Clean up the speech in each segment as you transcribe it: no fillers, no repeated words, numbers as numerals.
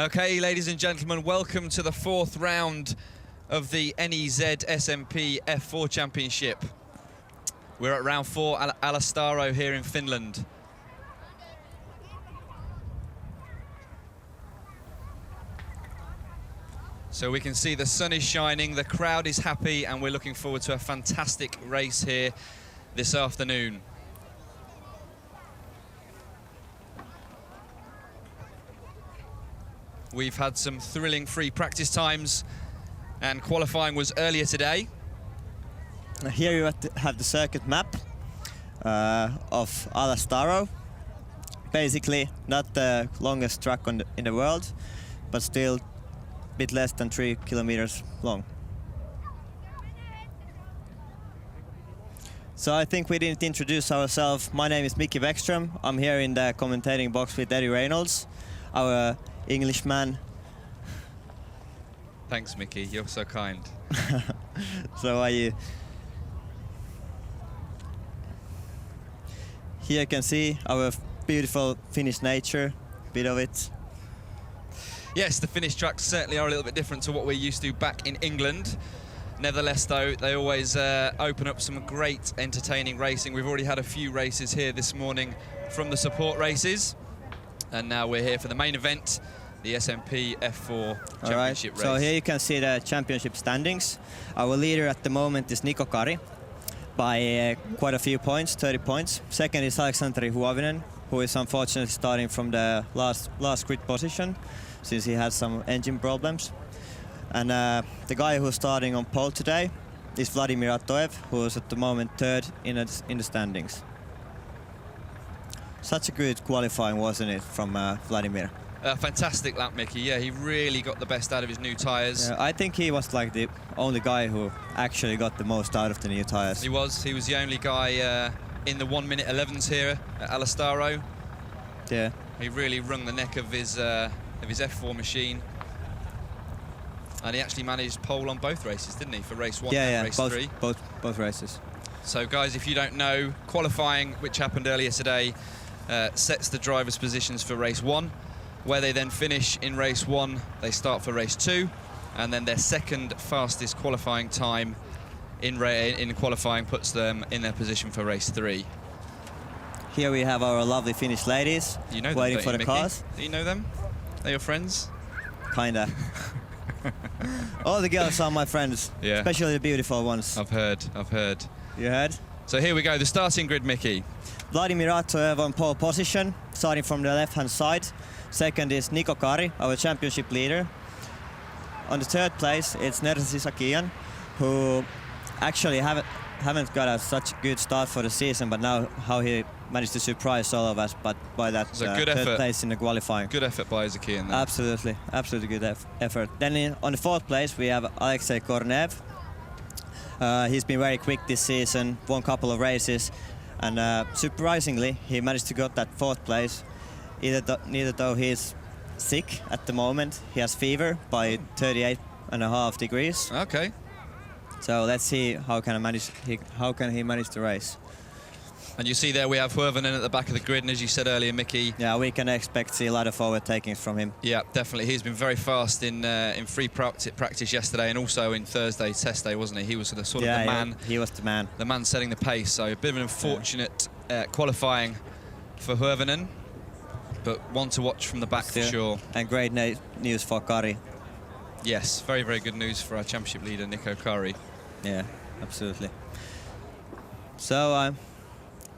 Okay, ladies and gentlemen, welcome to the fourth round of the NEZ SMP F4 Championship. We're at round 4, Alastaro here in Finland. So we can see the sun is shining, the crowd is happy, and we're looking forward to a fantastic race here this afternoon. We've had some thrilling free practice times, and qualifying was earlier today. Here you have the circuit map of Alastaro. Basically, not the longest track in the world, but still a bit less than 3 kilometers long. So I think we didn't introduce ourselves. My name is Mickey Bäckström. I'm here in the commentating box with Eddie Reynolds, our Englishman. Thanks, Mickey. You're so kind. So are you. Here you can see our beautiful Finnish nature, a bit of it. Yes, the Finnish tracks certainly are a little bit different to what we're used to back in England. Nevertheless, though, they always open up some great, entertaining racing. We've already had a few races here this morning from the support races. And now we're here for the main event, the SMP F4 Championship race. So here you can see the championship standings. Our leader at the moment is Niko Kari by quite a few points, 30 points. Second is Aleksanteri Huovinen, who is unfortunately starting from the last grid position since he had some engine problems. And the guy who's starting on pole today is Vladimir Atoev, who is at the moment third in the standings. Such a good qualifying, wasn't it, from Vladimir? Fantastic lap, Mickey. Yeah, he really got the best out of his new tyres. Yeah, I think he was like the only guy who actually got the most out of the new tyres. He was the only guy in the 1:11s here at Alastaro. Yeah. He really wrung the neck of his F4 machine. And he actually managed pole on both races, didn't he, for race 1 and race 3? Both races. So, guys, if you don't know, qualifying, which happened earlier today, sets the drivers' positions for race 1. Where they then finish in race 1, they start for race 2, and then their second fastest qualifying time in qualifying puts them in their position for race 3. Here we have our lovely Finnish ladies waiting for the cars. Do you know them? They're your friends? Kinda. All the girls are my friends, yeah. Especially the beautiful ones. I've heard. You heard? So here we go, the starting grid, Mickey. Vladimir Atoev on pole position, starting from the left-hand side. Second is Niko Kari, our championship leader. On the third place, it's Nersi Sakian, who actually haven't got such a good start for the season, but now how he managed to surprise all of us, but by that third place in the qualifying. Good effort by Sakian there. Absolutely good effort. Then on the fourth place, we have Alexei Kornev. He's been very quick this season, won a couple of races, and surprisingly, he managed to get that fourth place. Neither though he's sick at the moment. He has fever by 38.5 degrees. Okay. So let's see how can he manage the race. And you see there we have Huovinen at the back of the grid, and as you said earlier, Mickey. Yeah, we can expect to see a lot of overtakings from him. Yeah, definitely. He's been very fast in free practice yesterday, and also in Thursday test day, wasn't he? He was the sort of the man. He was the man. The man setting the pace. So a bit of an unfortunate qualifying for Huovinen, but one to watch from the back for sure. And great news for Kari. Yes, very, very good news for our championship leader, Niko Kari. Yeah, absolutely. So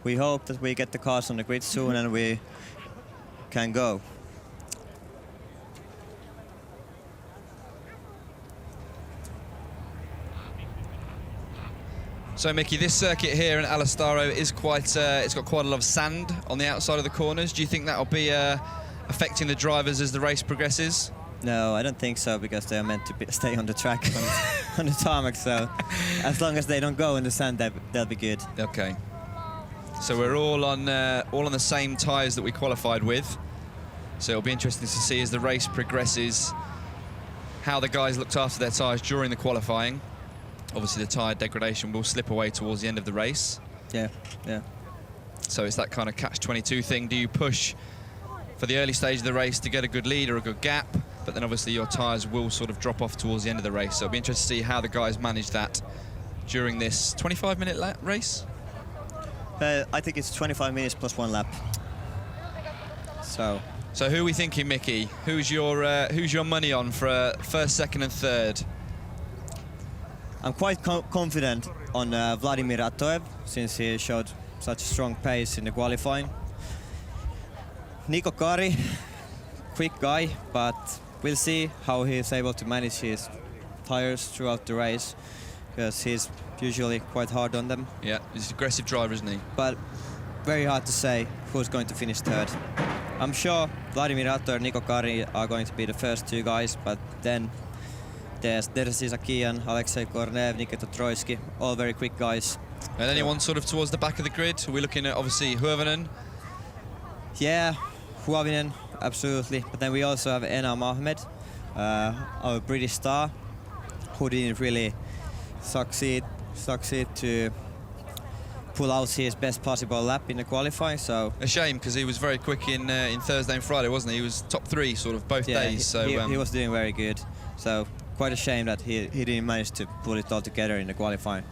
we hope that we get the cars on the grid soon and we can go. So, Mickey, this circuit here in Alastaro is quite, it's got quite a lot of sand on the outside of the corners. Do you think that'll be affecting the drivers as the race progresses? No, I don't think so, because they are meant to stay on the track, on the tarmac, so as long as they don't go in the sand, they'll be good. Okay. So we're all on the same tyres that we qualified with. So it'll be interesting to see as the race progresses how the guys looked after their tyres during the qualifying. Obviously the tyre degradation will slip away towards the end of the race. Yeah. So it's that kind of catch-22 thing. Do you push for the early stage of the race to get a good lead or a good gap? but then obviously your tyres will sort of drop off towards the end of the race. So it'll be interesting to see how the guys manage that during this 25-minute race. I think it's 25 minutes plus 1 lap. So who are we thinking, Mickey? Who's your money on for first, second, and third? I'm quite confident on Vladimir Atoev, since he showed such a strong pace in the qualifying. Niko Kari, quick guy, but we'll see how he's able to manage his tires throughout the race, because he's usually quite hard on them. Yeah, he's an aggressive driver, isn't he? But very hard to say who's going to finish third. I'm sure Vladimir Atoev and Niko Kari are going to be the first 2 guys, but then there's Dersi Zakian, Alexei Kornev, Nikita Troitsky, all very quick guys. And anyone sort of towards the back of the grid? Are we looking at, obviously, Huovinen? Yeah, Huovinen, absolutely. But then we also have Enam Ahmed, our British star, who didn't really succeed to pull out his best possible lap in the qualifying. So a shame, because he was very quick in Thursday and Friday, wasn't he? He was top 3 sort of both days. So he was doing very good. So quite a shame that he didn't manage to pull it all together in the qualifying.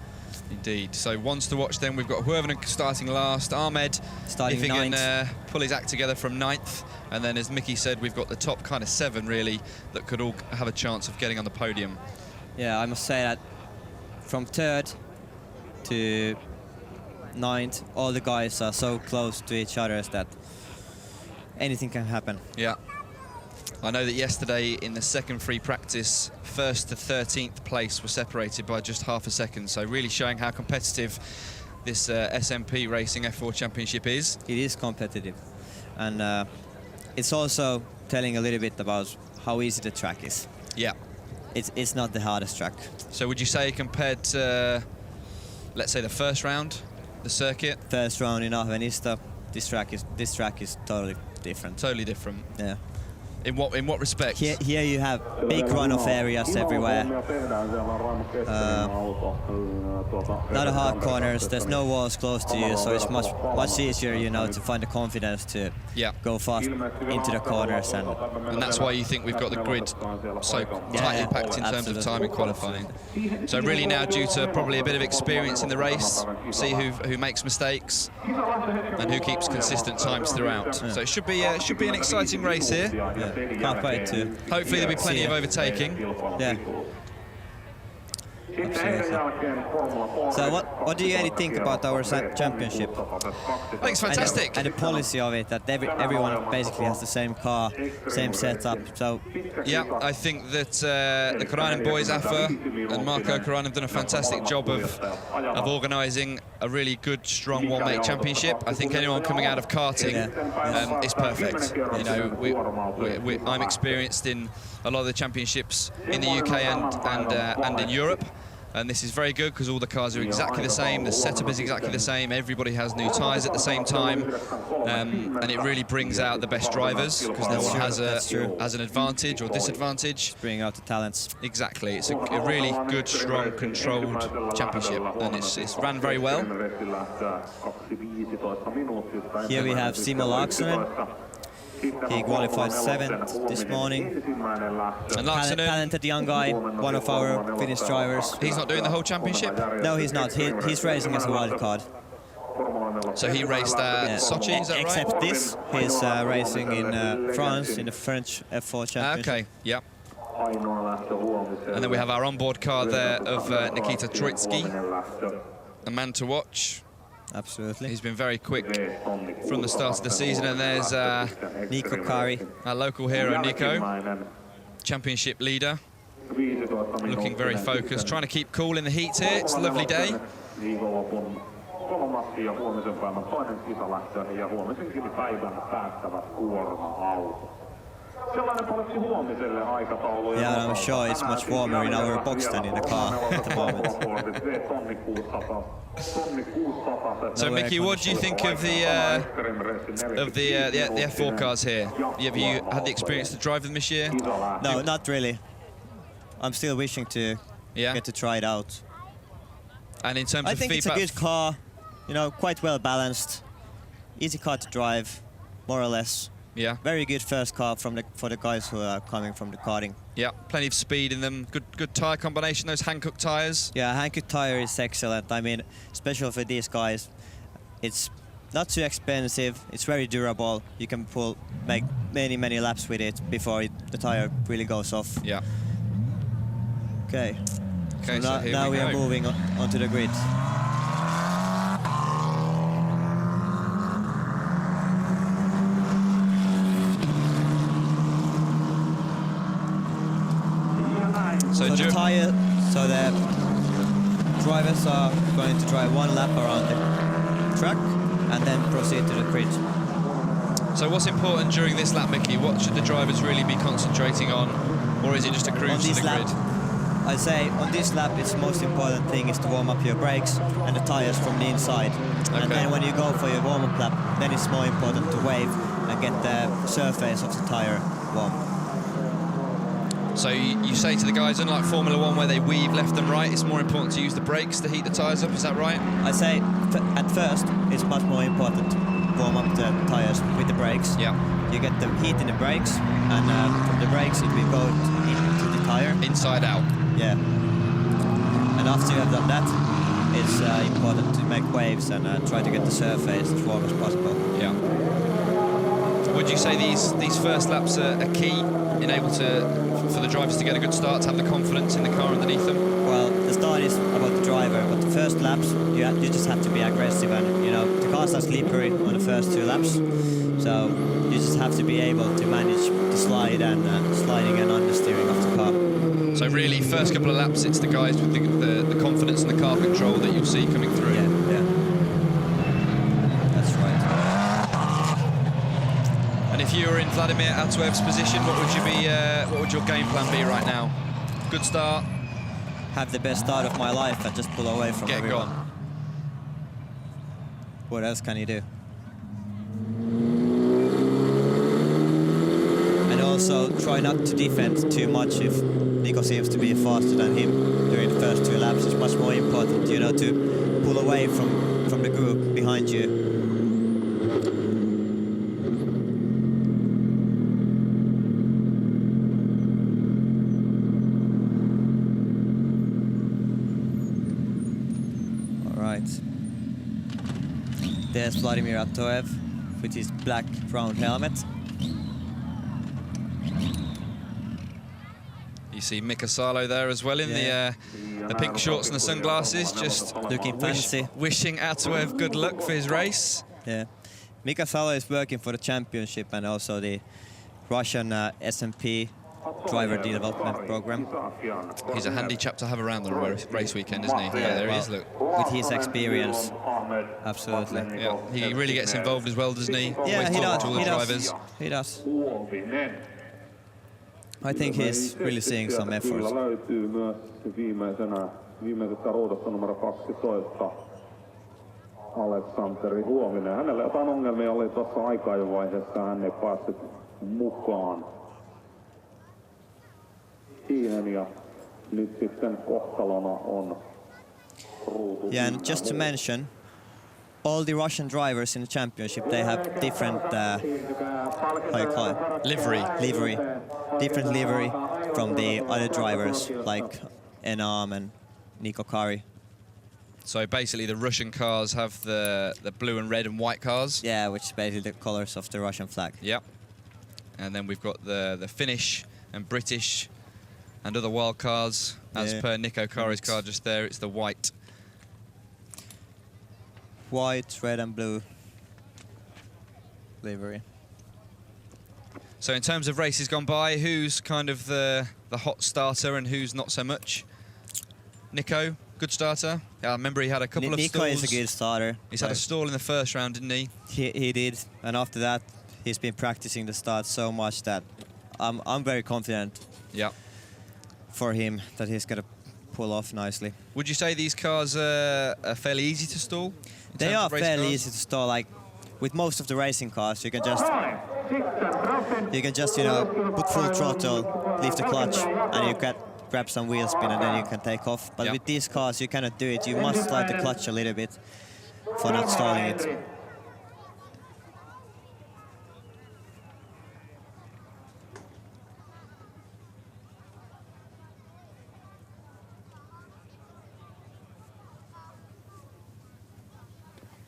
Indeed. So ones to watch then, we've got Huovinen starting last, Ahmed starting if he ninth. can pull his act together from 9th, and then as Mickey said, we've got the top kind of 7 really that could all have a chance of getting on the podium. Yeah, I must say that from 3rd to 9th, all the guys are so close to each other that anything can happen. Yeah. I know that yesterday in the second free practice, 1st to 13th place were separated by just half a second, so really showing how competitive this SMP Racing F4 Championship is. It is competitive, and it's also telling a little bit about how easy the track is. Yeah. It's not the hardest track. So would you say compared to, let's say, the first round, the circuit? First round in Ahvenista, this track is totally different. Totally different. Yeah. In what respect? Here you have big runoff areas everywhere. Not a hard corners. There's no walls close to you, so it's much easier, you know, to find the confidence to go fast into the corners, and that's why you think we've got the grid so tightly packed in terms of time in qualifying. So really now, due to probably a bit of experience in the race, see who makes mistakes and who keeps consistent times throughout. So it should be an exciting race here. Yeah. Can't wait to. Hopefully there'll be plenty of overtaking. Yeah. Absolutely. So what do you really think about our championship? I think it's fantastic. And the policy of it, that everyone basically has the same car, same setup. So yeah, I think that the Karainen boys, Afa and Marko Karainen, have done a fantastic job of organising a really good, strong one-make championship. I think anyone coming out of karting is perfect. You know, I'm experienced in a lot of the championships in the UK and in Europe. And this is very good because all the cars are exactly the same, the setup is exactly the same, everybody has new tyres at the same time, and it really brings out the best drivers because no one has an advantage or disadvantage. Bring out the talents. Exactly, it's a really good, strong, controlled championship, and it's ran very well. Here we have Simo Laaksonen. He qualified 7th this morning. And Laaksonen, talented young guy, one of our Finnish drivers. He's not doing the whole championship? No, he's not. He's racing as a wild card. So he raced at Sochi, is that right? Except this, he's racing in France in the French F4 Championship. Okay, yeah. And then we have our onboard car there of Nikita Troitsky, a man to watch. Absolutely. He's been very quick from the start of the season, and there's Niko Kari, our local hero Niko, championship leader, looking very focused, trying to keep cool in the heat here. It's a lovely day. Yeah, I'm sure it's much warmer in our box than in the car at the moment. So Mickey, what do you think of the F4 cars here? Have you had the experience to drive them this year? No, not really. I'm still wishing to get to try it out. And in terms of feedback, it's a good car, you know, quite well balanced, easy car to drive, more or less. Yeah. Very good first car for the guys who are coming from the karting. Yeah, plenty of speed in them. Good tyre combination, those Hankook tyres. Yeah, Hankook tire is excellent. I mean, especially for these guys, it's not too expensive. It's very durable. You can make many laps with it before the tire really goes off. Yeah. Okay. Okay, so now we are moving onto the grid. So the drivers are going to drive one lap around the track and then proceed to the grid. So what's important during this lap, Mickey? What should the drivers really be concentrating on, or is it just a cruise to the grid? I'd say on this lap, its most important thing is to warm up your brakes and the tires from the inside. Okay. And then when you go for your warm-up lap, then it's more important to wave and get the surface of the tire warm. So you say to the guys, unlike Formula 1 where they weave left and right, it's more important to use the brakes to heat the tyres up, is that right? I say at first it's much more important to warm up the tyres with the brakes. Yeah. You get the heat in the brakes, and from the brakes it will go into the tyre. Inside out. Yeah. And after you have done that, it's important to make waves and try to get the surface as warm as possible. Yeah. Would you say these first laps are key in for the drivers to get a good start, to have the confidence in the car underneath them? Well, the start is about the driver, but the first laps you just have to be aggressive, and the cars are slippery on the first 2 laps, so you just have to be able to manage the sliding and understeering of the car. So really, first couple of laps, it's the guys with the confidence and the car control that you'll see coming through. Yeah. That's right. And if you were in Vladimir Atuev's position, what would your game plan be right now? Good start. Have the best start of my life and just pull away from everyone. Gone. What else can you do? And also try not to defend too much if Nico seems to be faster than him during the first 2 laps. It's much more important, to pull away from the group behind you. There's Vladimir Atuev with his black round helmet. You see Mika Salo there as well in the pink shorts and the sunglasses, just looking fancy. Wishing Atuev good luck for his race. Yeah, Mika Salo is working for the championship and also the Russian SMP driver development program. He's a handy chap to have around the race weekend, isn't he? Yeah, there he is, look. With his experience, absolutely. Yeah, he really gets involved as well, doesn't he? Yeah, he does. To all the drivers. He does. I think he's really seeing some efforts. Aleksanteri Huominen. Hänellä jotain ongelmia oli tuossa aikaajovaiheessa, hän ei päässyt mukaan siihen ja nyt sitten kohtalona on ruutu. Yeah, and just to mention, all the Russian drivers in the championship, they have different, how you call it? Livery. Different livery from the other drivers, like Enam and Niko Kari. So basically the Russian cars have the blue and red and white cars. Yeah, which is basically the colors of the Russian flag. Yep. And then we've got the Finnish and British and other wild cars. As per Niko Kari's car just there, it's the white. White, red and blue livery. So in terms of races gone by, who's kind of the hot starter and who's not so much? Nico, good starter. Yeah, I remember he had a couple of stalls. Nico is a good starter. He's had a stall in the first round, didn't he? He did, and after that, he's been practicing the start so much that I'm very confident. Yeah. For him that he's gonna pull off nicely. Would you say these cars are fairly easy to stall? They are fairly easy to stall. Like with most of the racing cars, you can just put full throttle, leave the clutch, and you can grab some wheel spin, and then you can take off. But with these cars, you cannot do it. You must slide the clutch a little bit for not stalling it.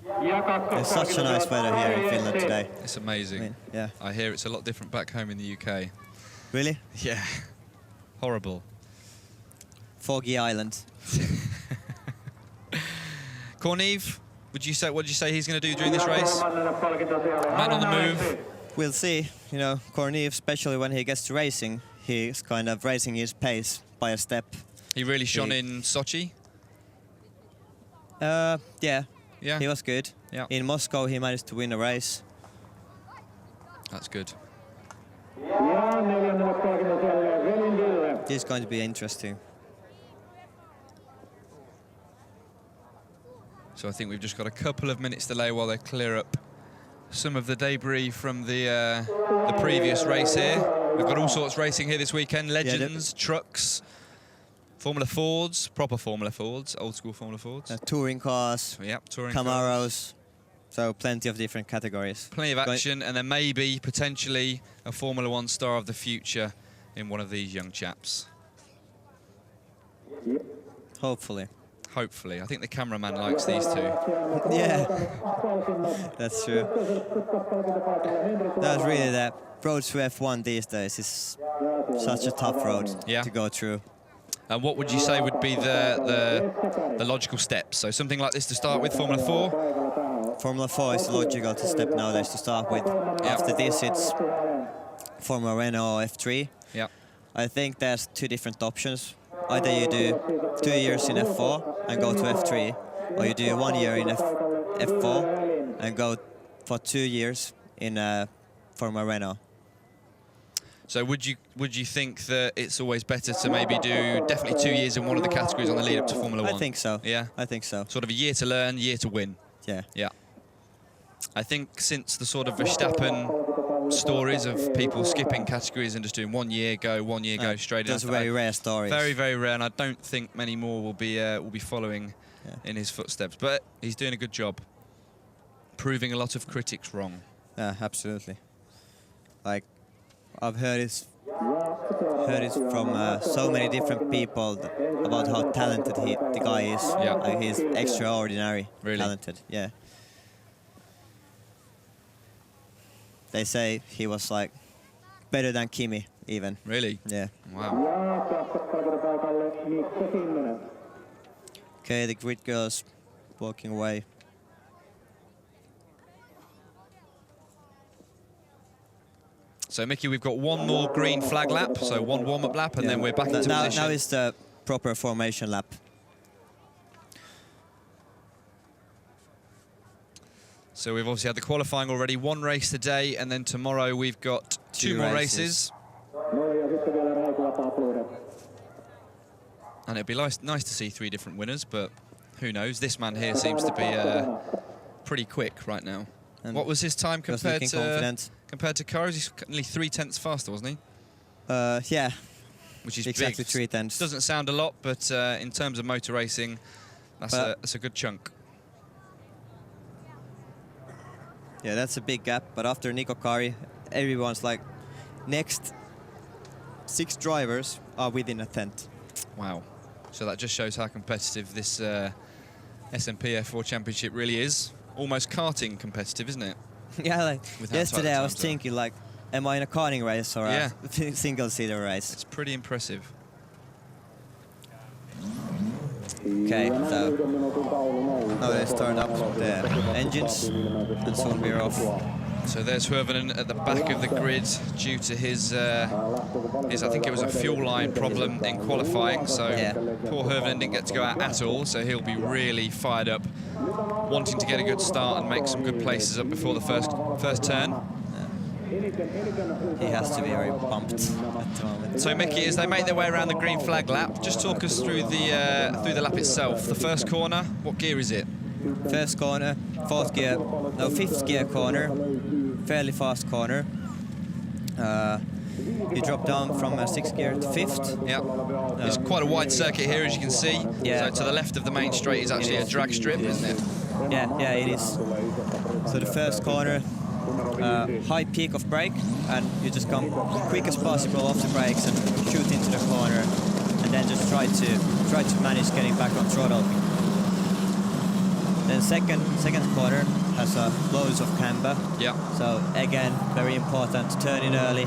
There's such a nice weather here in Finland today. It's amazing. I mean, yeah. I hear it's a lot different back home in the UK. Really? Yeah. Horrible. Foggy island. Corneve, what did you say he's going to do during this race? Man on the move. We'll see. You know, Corneve, especially when he gets to racing, he's kind of raising his pace by a step. He really shone in Sochi. Yeah. Yeah. He was good. Yeah. In Moscow, he managed to win a race. That's good. This is going to be interesting. So I think we've just got a couple of minutes delay while they clear up some of the debris from the previous race here. We've got all sorts racing here this weekend. Legends, trucks, Formula Fords, proper Formula Fords, old school Formula Fords. Touring cars, touring Camaros. cars. So plenty of different categories. Plenty of action, and then maybe, potentially, a Formula One star of the future in one of these young chaps. Hopefully. Hopefully. I think the cameraman likes these two. Yeah, that's true. That's really that road to F1 these days is such a tough road to go through. And what would you say would be the logical steps? So something like this to start with, Formula 4? Formula 4 is logical to step nowadays to start with. After this, it's Formula Renault F3. Yeah. I think there's two different options. Either you do 2 years in F4 and go to F3, or you do 1 year in F4 and go for 2 years in Formula Renault. So would you think that it's always better to maybe do definitely 2 years in one of the categories on the lead up to Formula 1? I think so. Yeah? I think so. Sort of a year to learn, year to win. Yeah. Yeah. I think since the sort of Verstappen stories of people skipping categories and just doing 1 year go, 1 year go straight in. Those are very rare stories. Very, very rare, and I don't think many more will be following in his footsteps. But he's doing a good job, proving a lot of critics wrong. Yeah, absolutely. Like, I've heard it from so many different people about how talented the guy is. Yeah. Like, he's extraordinary Really? talented. Yeah. They say he was like better than Kimi even. Really? Yeah. Wow. Okay, the grid girls walking away. So, Mickey, we've got one more green flag lap, so one warm-up lap, and then we're back into position. Now is the proper formation lap. So we've obviously had the qualifying already, one race today, and then tomorrow we've got two more races. And it'd be nice to see 3 different winners, but who knows? This man here seems to be pretty quick right now. And what was his time compared to cars? He's nearly 3/10 faster, wasn't he? Yeah. Which is exactly big. 3/10. Doesn't sound a lot, but in terms of motor racing, that's a good chunk. Yeah, that's a big gap. But after Niko Kari, everyone's like, next 6 drivers are within a tenth. Wow. So that just shows how competitive this SMP F4 Championship really is. Almost karting competitive, isn't it? Yeah, like yesterday I was thinking, like, am I in a karting race or a single-seater race? It's pretty impressive. Okay, so now they start up the engines and soon we're off. So there's Hirvonen at the back of the grid due to his I think it was a fuel line problem in qualifying. So poor Hirvonen didn't get to go out at all, so he'll be really fired up, wanting to get a good start and make some good places up before the first turn. He has to be very pumped at the moment. So Mickey, as they make their way around the green flag lap, just talk us through the lap itself. The first corner, what gear is it? First corner, fifth gear corner, fairly fast corner. You drop down from 6th gear to 5th. Yeah, it's quite a wide circuit here, as you can see. Yeah. So to the left of the main straight is actually a drag strip, isn't it? Yeah, it is. So the first corner, high peak of brake, and you just come quick as possible off the brakes and shoot into the corner, and then just try to manage getting back on throttle. Then second quarter has loads of camber. Yeah. So again, very important to turn in early,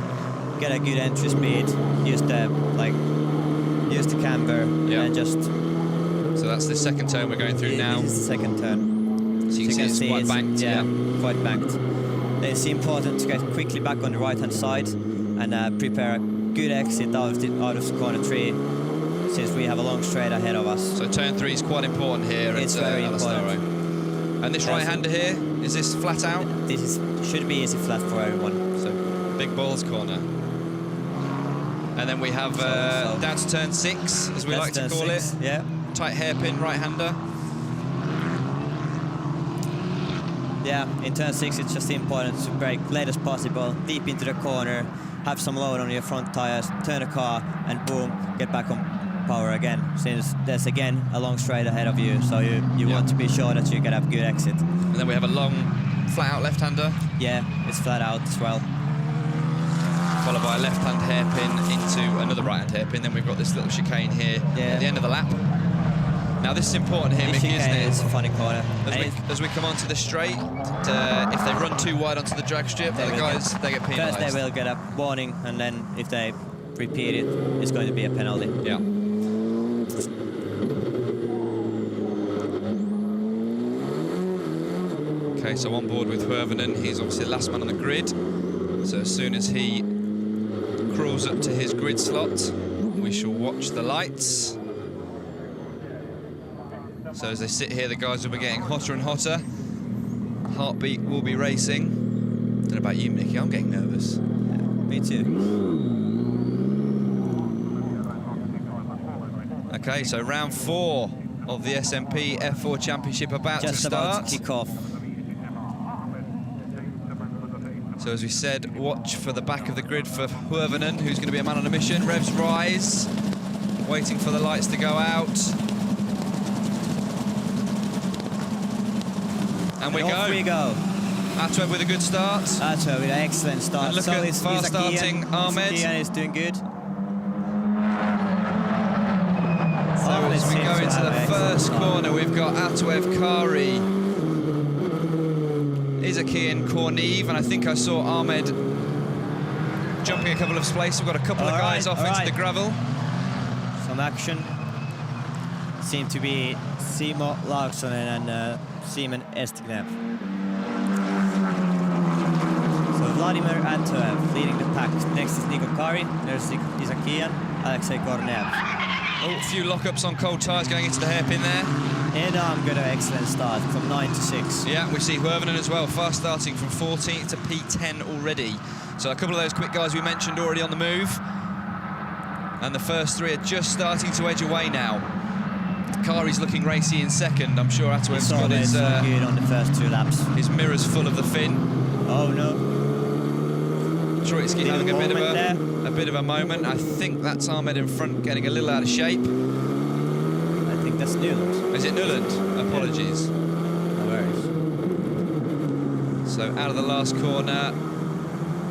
get a good entry speed, use the camber, and just. So that's the second turn we're going through now. This is the second turn. So you can see it's quite banked. Yeah, quite banked. Then it's important to get quickly back on the right-hand side and prepare a good exit out of corner 3, since we have a long straight ahead of us. So turn 3 is quite important here. It's very important. And this right-hander here, is this flat out? This should be easy flat for everyone. So big balls corner. And then we have down to turn 6, as we like to call it. Yeah. Tight hairpin right-hander. Yeah, in turn 6 it's just important to brake late as possible, deep into the corner, have some load on your front tires, turn the car, and boom, get back on power again, since there's again a long straight ahead of you, so you want to be sure that you can have a good exit. And then we have a long flat out left-hander. Yeah, it's flat out as well. Followed by a left-hand hairpin into another right-hand hairpin. Then we've got this little chicane here at the end of the lap. Now this is important here, Mickey, isn't it? It's a funny corner. As we come onto the straight, if they run too wide onto the drag strip, the guys, they get penalised. First they will get a warning, and then if they repeat it, it's going to be a penalty. Yeah. Okay, so on board with Huovinen, he's obviously the last man on the grid. So as soon as he crawls up to his grid slot, we shall watch the lights. So as they sit here, the guys will be getting hotter and hotter. Heartbeat will be racing. Don't know about you, Mickey, I'm getting nervous. Yeah, me too. Okay, so round 4 of the SMP F4 Championship about to start. Just about to kick off. So as we said, watch for the back of the grid for Huovinen, who's going to be a man on a mission. Revs rise, waiting for the lights to go out. And we off we go. Atweb with a good start. Atweb with an excellent start. And look so at fast starting Ahmed. Ian is doing good. So as we go into the first corner, we've got Atweb, Kari, Izakian, Korneve, and I think I saw Ahmed jumping a couple of places. We've got a couple of guys off into the gravel. Some action. Seem to be Simo Laaksonen and Simon Estignev. So Vladimir Atweb leading the pack. Next is Niko Kari, there's Izakian, Alexei Kornev. Oh, a few lockups on cold tyres going into the hairpin there. And got an excellent start from 9 to 6. Yeah, we see Huovinen as well, fast starting from 14th to P10 already. So a couple of those quick guys we mentioned already on the move. And the first 3 are just starting to edge away now. Kari's looking racy in second. I'm sure Atweb's got his good on the first 2 laps. His mirrors full of the fin. Oh no. Troitsky having a bit of a moment. I think that's Ahmed in front getting a little out of shape. I think that's Nuland. Is it Nuland? Apologies. No worries. So out of the last corner,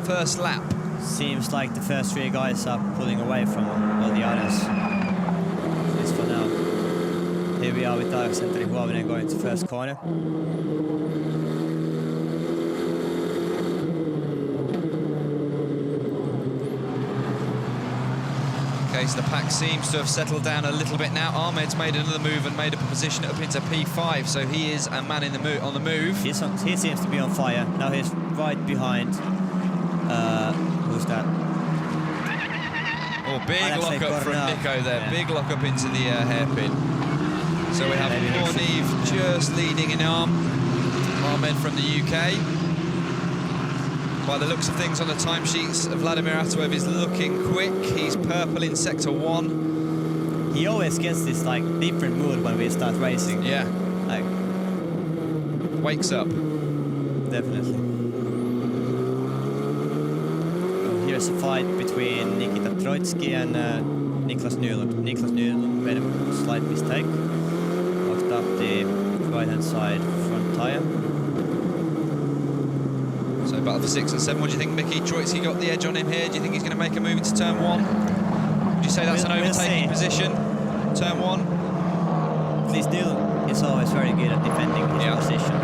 first lap. Seems like the first 3 guys are pulling away from all the others. At least for now. Here we are with Alastaro Huovinen going to first corner. Okay, so the pack seems to have settled down a little bit now. Ahmed's made another move and made up a position up into P5, so he is a man on the move. He seems to be on fire. Now he's right behind. Who's that? Oh, big lock-up from Nico there. Yeah. Big lock-up into the hairpin. So we have Korneve just leading in arm. Ahmed from the UK. By the looks of things on the timesheets, Vladimir Atweb is looking quick. He's purple in sector 1. He always gets this like different mood when we start racing. Yeah. Like wakes up. Definitely. Here's a fight between Nikita Troitsky and Niklas Nylund. Niklas Nylund made a slight mistake. Locked up the right-hand side front tyre. So battle for 6 and 7. What do you think, Mickey? Troitsky got the edge on him here. Do you think he's going to make a move into turn 1? Would you say that's an overtaking position? Turn 1? he still is always very good at defending his position.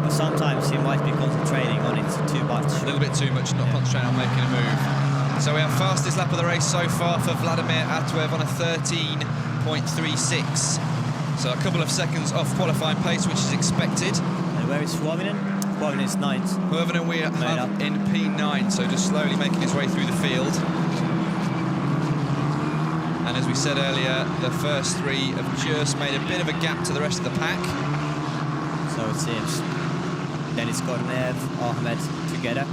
But sometimes he might be concentrating on it too much. A little bit too much, not concentrating on making a move. So we have fastest lap of the race so far for Vladimir Atwev on a 13.36. So a couple of seconds off qualifying pace, which is expected. And where is Huovinen? Huovinen is 9th. Huovinen we have in P9, so just slowly making his way through the field. And as we said earlier, the first three have just made a bit of a gap to the rest of the pack. So it seems. Then it's Kornev, Ahmed together.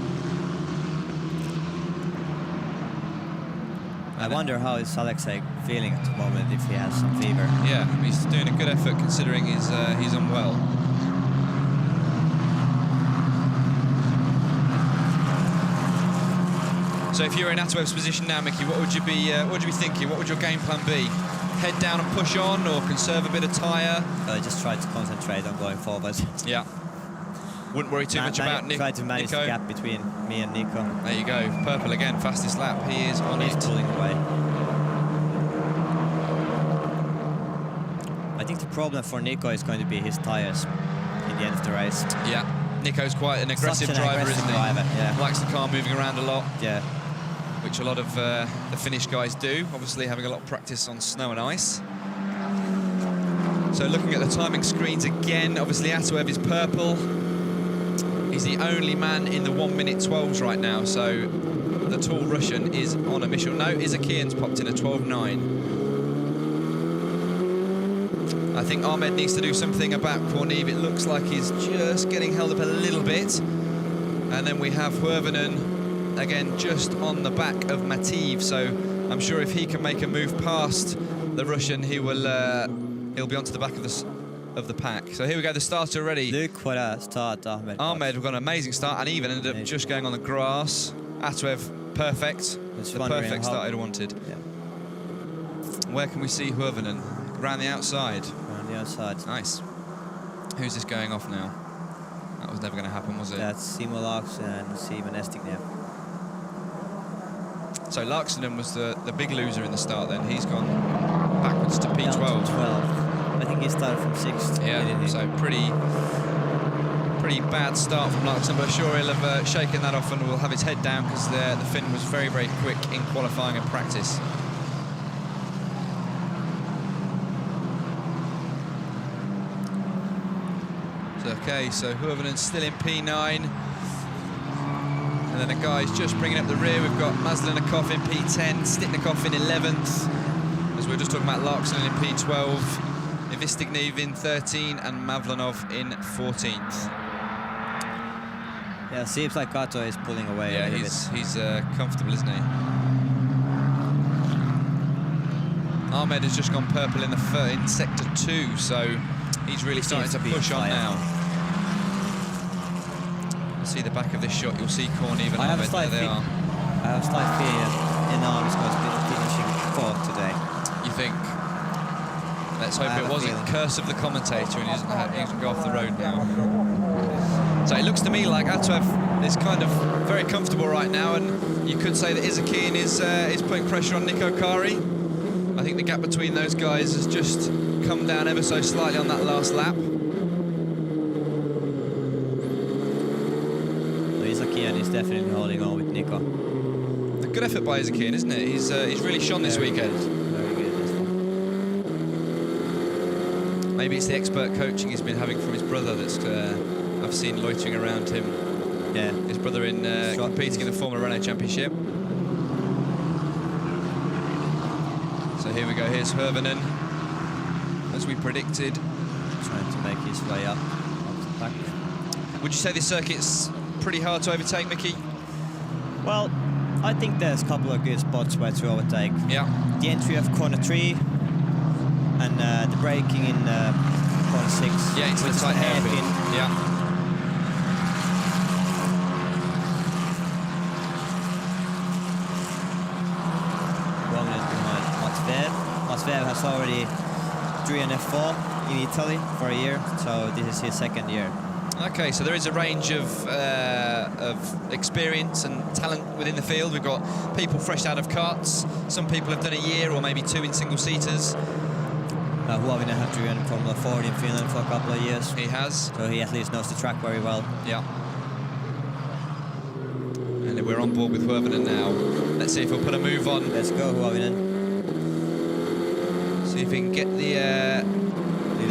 I wonder how is Alexei feeling at the moment, if he has some fever. Yeah, he's doing a good effort considering he's unwell. So if you're in Atwev's position now, Mickey, what would you be thinking? What would your game plan be? Head down and push on, or conserve a bit of tyre? I just try to concentrate on going forward. Yeah. Wouldn't worry too much about Nico. Try to manage the gap between me and Nico. There you go. Purple again, fastest lap. He is on it. He's pulling away. I think the problem for Nico is going to be his tyres in the end of the race. Yeah. Nico's quite an aggressive driver, isn't he? Yeah. Likes the car moving around a lot. Yeah. Which a lot of the Finnish guys do, obviously having a lot of practice on snow and ice. So looking at the timing screens again, obviously Atwev is purple. He's the only man in the 1:12s right now, so the tall Russian is on a mission. No, Izakian's popped in a 12.9. I think Ahmed needs to do something about Kornev. It looks like he's just getting held up a little bit. And then we have Huovinen, again, just on the back of Mativ, so I'm sure if he can make a move past the Russian, he'll be onto the back of the pack. So here we go, the starter already. Look what a start Ahmed. Ahmed, we've got an amazing start, and even ended up just going on the grass. Atwev, perfect. The perfect start I'd wanted. Yeah. Where can we see Huovinen? Around the outside. Around the outside. Nice. Who's this going off now? That was never going to happen, was it? That's Simo Laaksonen and Simon Estignev. So Laaksonen was the big loser in the start then. He's gone backwards to P12. Down to 12. I think he started from 6th. Yeah, so pretty bad start from Laaksonen, but sure he'll have shaken that off and will have his head down because the Finn was very, very quick in qualifying and practice. Okay, so Huovinen's still in P9. And then the guys just bringing up the rear. We've got Maslenikov in P10, Stitnikov in 11th. As we were just talking about, Laaksonen in P12, Ivistignev in 13, and Mavlanov in 14th. Yeah, seems like Kato is pulling away. Yeah, he's comfortable, isn't he? Ahmed has just gone purple in sector 2, so he's really starting to push on now. See the back of this shot, you'll see Kornev and Ahmed, there they are. I have a slight fear Enam is going to be finishing 4th today. You think? Let's hope it wasn't curse of the commentator and he doesn't go off the road now. So it looks to me like Atwev is kind of very comfortable right now, and you could say that Izakian is putting pressure on Nico Kari. I think the gap between those guys has just come down ever so slightly on that last lap. Izakian is definitely holding on with Nico. A good effort by Izakian, isn't it? He's really shone this weekend. Very good, this one. Maybe it's the expert coaching he's been having from his brother that's I've seen loitering around him. Yeah. His brother in competing in the Formula Renault Championship. So here we go, here's Huovinen, as we predicted. Trying to make his way up the back. Would you say this circuit's pretty hard to overtake, Mickey? Well, I think there's a couple of good spots where to overtake. Yeah. The entry of corner 3 and the braking in corner 6. Yeah, into the tight hairpin. Yeah. Matvev has already driven an F4 in Italy for a year, so this is his 2nd year. Okay, so there is a range of experience and talent within the field. We've got people fresh out of karts. Some people have done a year or maybe 2 in single-seaters. Huovinen has driven Formula 4 in Finland for a couple of years. He has. So he at least knows the track very well. Yeah. And we're on board with Huovinen now. Let's see if he'll put a move on. Let's go, Huovinen. See if he can get the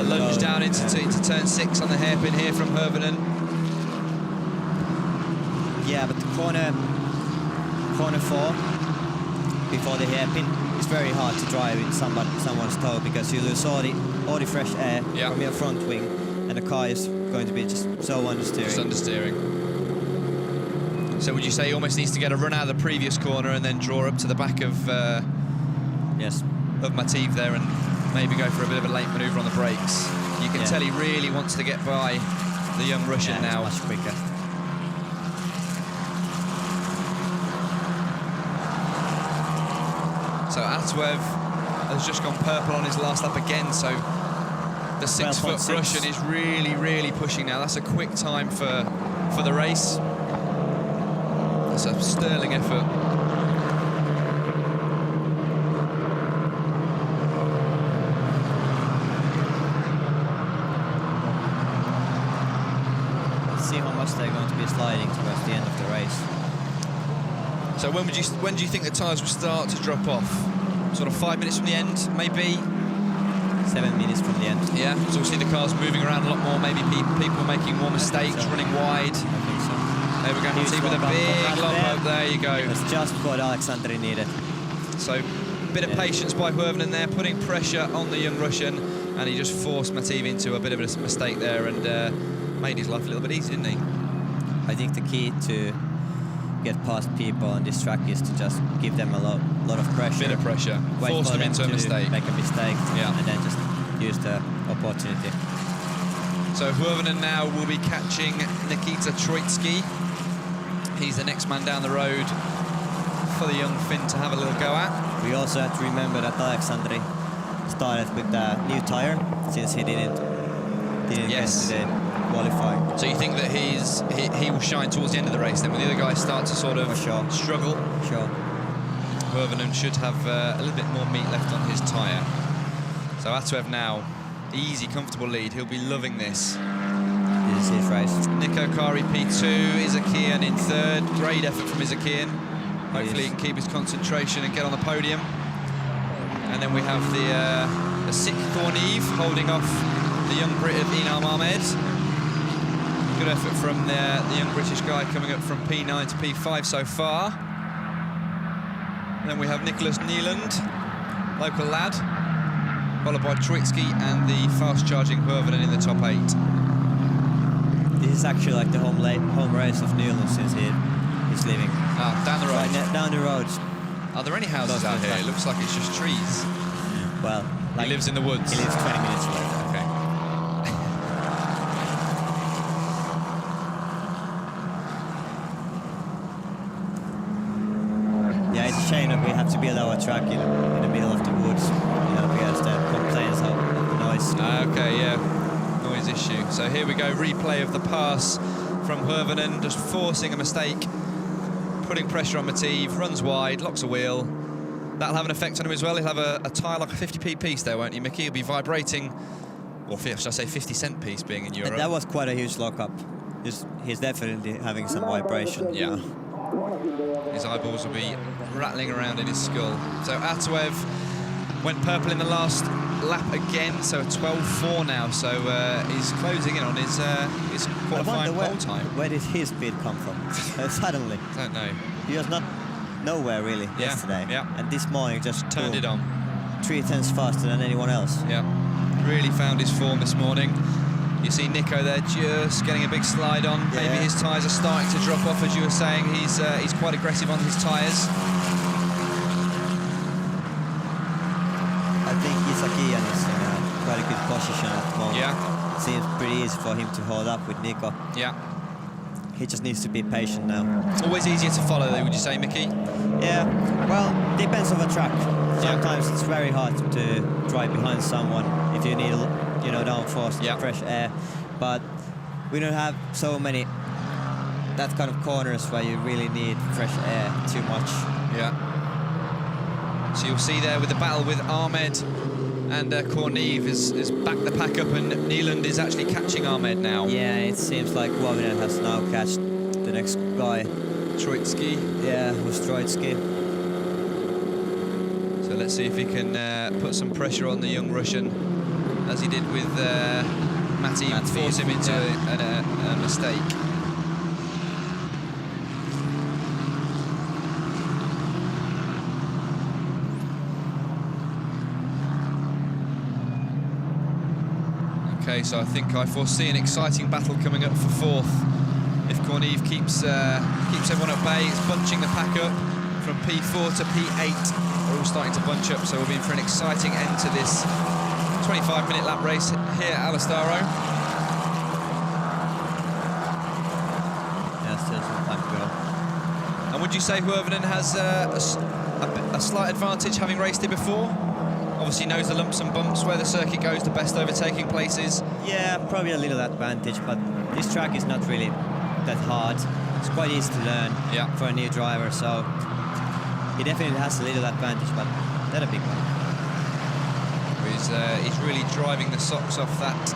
lunge down into turn 6 on the hairpin here from Huovinen. Yeah, but the corner 4 before the hairpin, it's very hard to drive in someone's toe because you lose all the fresh air from your front wing, and the car is going to be just so understeering. Just understeering. So would you say he almost needs to get a run out of the previous corner and then draw up to the back of yes, of Mathieu there and maybe go for a bit of a late manoeuvre on the brakes? You can tell he really wants to get by the young Russian now. Much quicker. So Atwev has just gone purple on his last lap again, so the 6-foot Russian is really pushing now. That's a quick time for the race. That's a sterling effort. Let's see how much they're going to be sliding towards the end of the race. So when do you think the tyres will start to drop off? Sort of 5 minutes from the end, maybe? 7 minutes from the end. Yeah, so we'll see the cars moving around a lot more, maybe people making more mistakes, running wide. I think so. There we go, Mathieu with a big lock up, there you go. That's just what Alexandri needed. So, a bit of patience by Huovinen there, putting pressure on the young Russian, and he just forced Mathieu into a bit of a mistake there and made his life a little bit easy, didn't he? I think the key to get past people on this track is to just give them a lot of pressure. Bit of pressure, force them into a mistake. Make a mistake, and then just use the opportunity. So Huovinen now will be catching Nikita Troitsky. He's the next man down the road for the young Finn to have a little go at. We also have to remember that Alexandri started with the new tyre since he didn't get to the qualifying. So you think that he will shine towards the end of the race then when the other guys start to sort of struggle? Sure. Huovinen should have a little bit more meat left on his tyre. So Atwev now, easy, comfortable lead. He'll be loving this. This is his race. Nico Kari P2, Izakian in third. Great effort from Izakian. Hopefully he can keep his concentration and get on the podium. And then we have the Sik Kornev holding off the young Brit of Inam Ahmed. Good effort from the young British guy coming up from P9 to P5 so far. And then we have Nicholas Nieland, local lad, followed by Troitsky and the fast-charging Huovinen in the top 8. This is actually like the home race of Nieland since he's leaving. Ah, down the road. Right, down the road. Are there any houses out here? It looks like it's just trees. Well, he lives in the woods. He lives 20 minutes away. Okay. Yeah, it's a shame that we have to build our track in the middle of the woods, because the complaints of the noise. Okay, yeah, noise issue. So here we go, replay of the pass from Huovinen, just forcing a mistake, putting pressure on Mathieu, runs wide, locks a wheel. That'll have an effect on him as well. He'll have a tyre like a 50p piece there, won't he, Mickey? He'll be vibrating, or should I say 50-cent piece being in Europe. That was quite a huge lock-up. He's definitely having some vibration. Yeah. His eyeballs will be rattling around in his skull. So Atwev went purple in the last lap again, so a 12.4 now. So he's closing in on his qualifying pole time. Where did his speed come from? Suddenly. Don't know. He was not nowhere really yesterday. Yeah. And this morning just turned it on. 3/10 faster than anyone else. Yeah. Really found his form this morning. You see Nico there just getting a big slide on. Yeah. Maybe his tyres are starting to drop off, as you were saying. He's quite aggressive on his tyres. I think Izakian is in quite a good position at the moment. Yeah. It seems pretty easy for him to hold up with Nico. Yeah. He just needs to be patient now. Always easier to follow, though, would you say, Mickey? Yeah. Well, depends on the track. Sometimes it's very hard to drive behind someone if you need, downforce, fresh air. But we don't have so many that kind of corners where you really need fresh air too much. Yeah. So you'll see there with the battle with Ahmed And Korneve has backed the pack up, and Nyland is actually catching Ahmed now. Yeah, it seems like Huovinen has now catched the next guy. Troitsky. Yeah, who's Troitsky. So let's see if he can put some pressure on the young Russian, as he did with Matti, force him into a mistake. Okay, so I think I foresee an exciting battle coming up for fourth. If Korneve keeps everyone at bay, it's bunching the pack up from P4 to P8. We're all starting to bunch up, so we'll be in for an exciting end to this 25-minute lap race here at Alastaro. Yeah, still some time to go. And would you say Huovinen has a slight advantage, having raced it before? Obviously knows the lumps and bumps, where the circuit goes, the best overtaking places. Yeah, probably a little advantage, but this track is not really that hard. It's quite easy to learn for a new driver, so he definitely has a little advantage, but not a big one. He's really driving the socks off that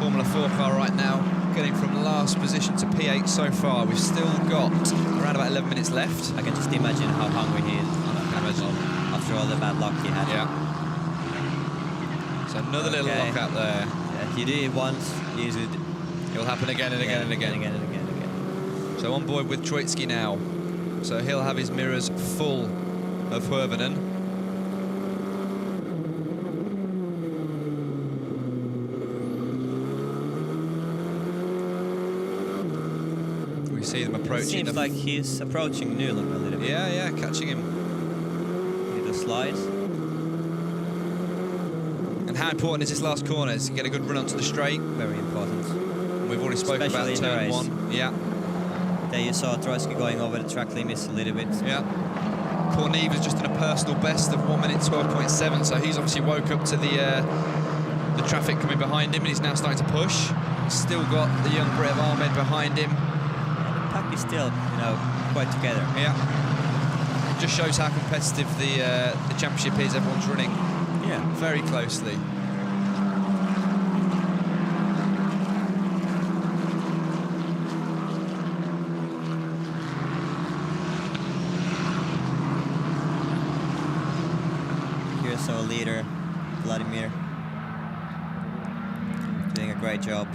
Formula 4 car right now, getting from last position to P8 so far. We've still got around about 11 minutes left. I can just imagine how hungry he is after all the bad luck he had. Yeah. So another little lockout there. Yeah, you do it once, usually it'll happen again and again and again. And again. So on board with Troitsky now. So he'll have his mirrors full of Huovinen. We see them approaching. It seems like he's approaching Nyland a little bit. Yeah, catching him. Little slides. And how important is this last corner? Is to get a good run onto the straight? Very important. And we've already spoken about turn one. Yeah. There you saw Troitsky going over the track limits a little bit. Yeah. Korneve is just in a personal best of 1 minute 12.7, so he's obviously woke up to the traffic coming behind him, and he's now starting to push. Still got the young Brit of Ahmed behind him. Yeah, the pack is still, quite together. Yeah. It just shows how competitive the championship is. Everyone's running very closely. Here's our leader, Vladimir, doing a great job.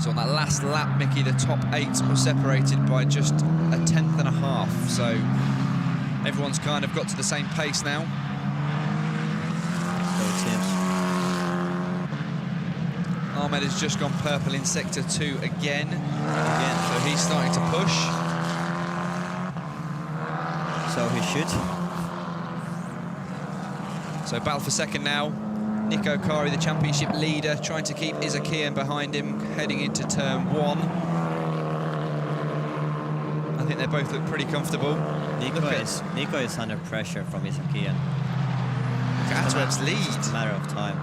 So on that last lap, Mickey, the top 8 were separated by just a 10th and a half. So everyone's kind of got to the same pace now. So it seems. Ahmed has just gone purple in sector 2 again. So he's starting to push. So he should. So battle for second now. Nico Kari, the championship leader, trying to keep Isakian behind him, heading into turn 1. I think they both look pretty comfortable. Nico is under pressure from Isakian. Atweb's lead. It's just a matter of time.